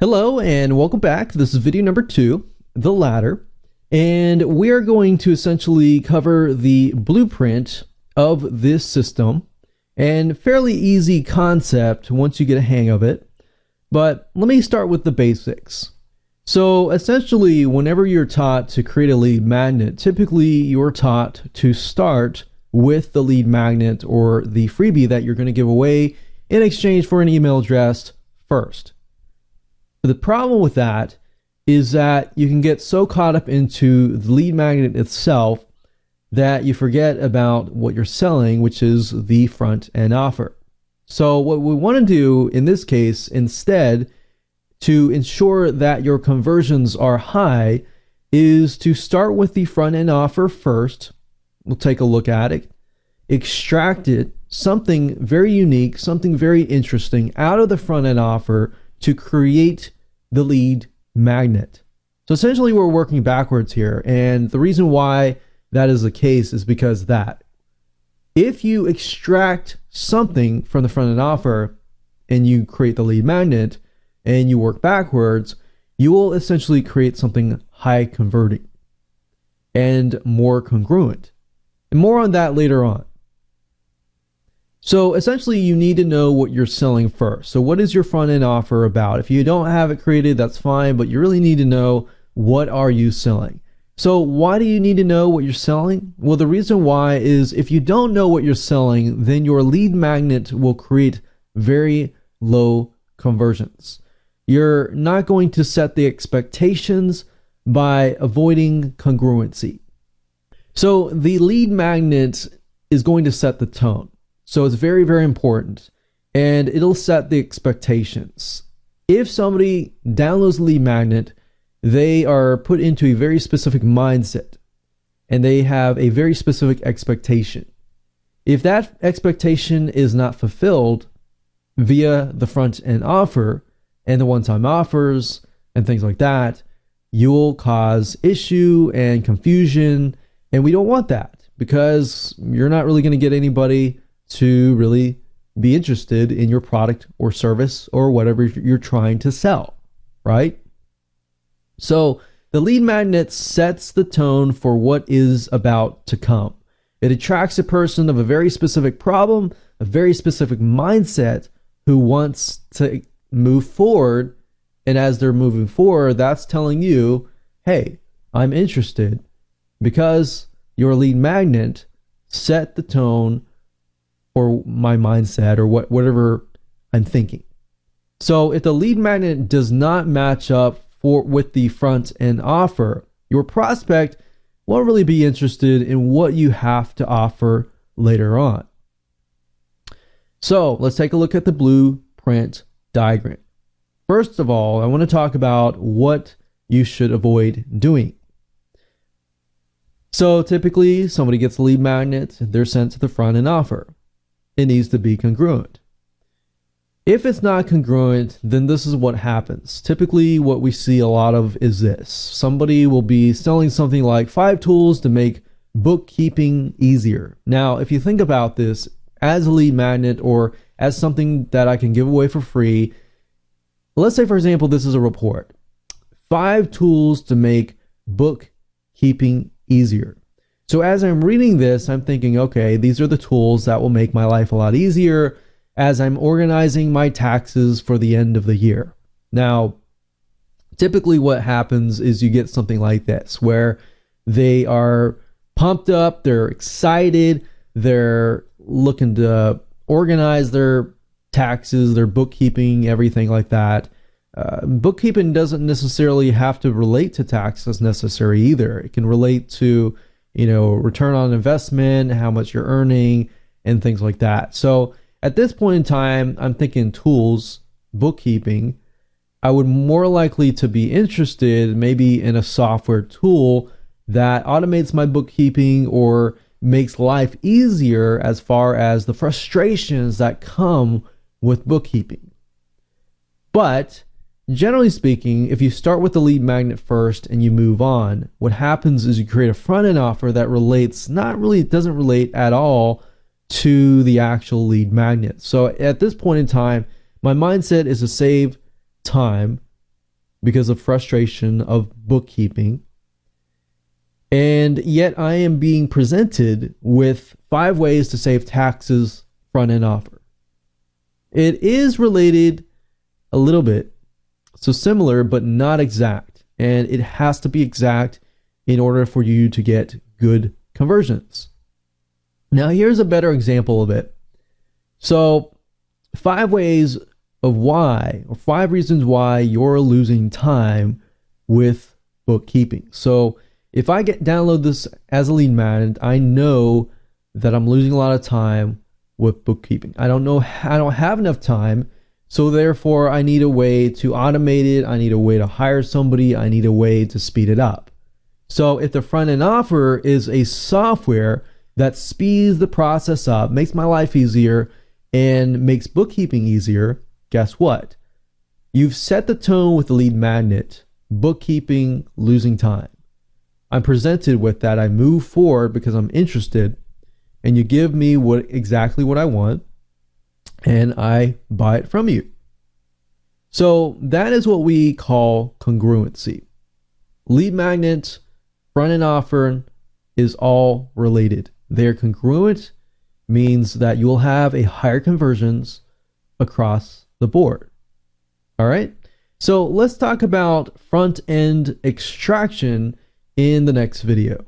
Hello and welcome back. This is video number 2, the ladder, and we are going to essentially cover the blueprint of this system, and fairly easy concept once you get a hang of it. But let me start with the basics. So essentially, whenever you're taught to create a lead magnet, typically you're taught to start with the lead magnet or the freebie that you're going to give away in exchange for an email address first. The problem with that is that you can get so caught up into the lead magnet itself that you forget about what you're selling, which is the front end offer. So what we want to do in this case, instead, to ensure that your conversions are high, is to start with the front end offer first. We'll take a look at it, extract it, something very unique, something very interesting out of the front end offer to create the lead magnet. So essentially we're working backwards here, and the reason why that is the case is because that if you extract something from the front end offer and you create the lead magnet and you work backwards, you will essentially create something high converting and more congruent. And more on that later on. So essentially you need to know what you're selling first. So what is your front end offer about? If you don't have it created, that's fine, but you really need to know, what are you selling? So why do you need to know what you're selling? Well, the reason why is if you don't know what you're selling, then your lead magnet will create very low conversions. You're not going to set the expectations by avoiding congruency. So the lead magnet is going to set the tone. So it's very, very important, and it'll set the expectations. If somebody downloads the lead magnet, they are put into a very specific mindset, and they have a very specific expectation. If that expectation is not fulfilled via the front end offer and the one-time offers and things like that, you'll cause issue and confusion, and we don't want that, because you're not really going to get anybody to really be interested in your product or service or whatever you're trying to sell, right? So the lead magnet sets the tone for what is about to come. It attracts a person of a very specific problem, a very specific mindset, who wants to move forward. And as they're moving forward, that's telling you, hey, I'm interested, because your lead magnet set the tone or my mindset or whatever I'm thinking. So if the lead magnet does not match up with the front end offer, your prospect won't really be interested in what you have to offer later on. So let's take a look at the blueprint diagram. First of all, I want to talk about what you should avoid doing. So typically somebody gets a lead magnet, they're sent to the front end offer. It needs to be congruent. If it's not congruent, then this is what happens. Typically what we see a lot of is this. Somebody will be selling something like 5 tools to make bookkeeping easier. Now, if you think about this as a lead magnet or as something that I can give away for free, let's say, for example, this is a report. 5 tools to make bookkeeping easier. So as I'm reading this, I'm thinking, okay, these are the tools that will make my life a lot easier as I'm organizing my taxes for the end of the year. Now, typically what happens is you get something like this, where they are pumped up, they're excited, they're looking to organize their taxes, their bookkeeping, everything like that. Bookkeeping doesn't necessarily have to relate to taxes necessary either. It can relate to return on investment, how much you're earning, and things like that. So at this point in time, I'm thinking tools, bookkeeping. I would more likely to be interested maybe in a software tool that automates my bookkeeping or makes life easier as far as the frustrations that come with bookkeeping. But generally speaking, if you start with the lead magnet first and you move on, what happens is you create a front end offer that doesn't relate at all to the actual lead magnet. So at this point in time, my mindset is to save time because of frustration of bookkeeping. And yet I am being presented with 5 ways to save taxes front-end offer. It is related a little bit, so similar but not exact. And it has to be exact in order for you to get good conversions. Now here's a better example of it. So 5 ways of why, or 5 reasons why you're losing time with bookkeeping. So if I download this as a lead magnet, I know that I'm losing a lot of time with bookkeeping. I don't have enough time, so therefore I need a way to automate it. I need a way to hire somebody. I need a way to speed it up. So if the front end offer is a software that speeds the process up, makes my life easier, and makes bookkeeping easier, guess what? You've set the tone with the lead magnet. Bookkeeping, losing time. I'm presented with that. I move forward because I'm interested, and you give me exactly what I want, and I buy it from you. So that is what we call congruency. Lead magnet, front end offer is all related. They're congruent, means that you will have a higher conversions across the board. All right. So let's talk about front end extraction in the next video.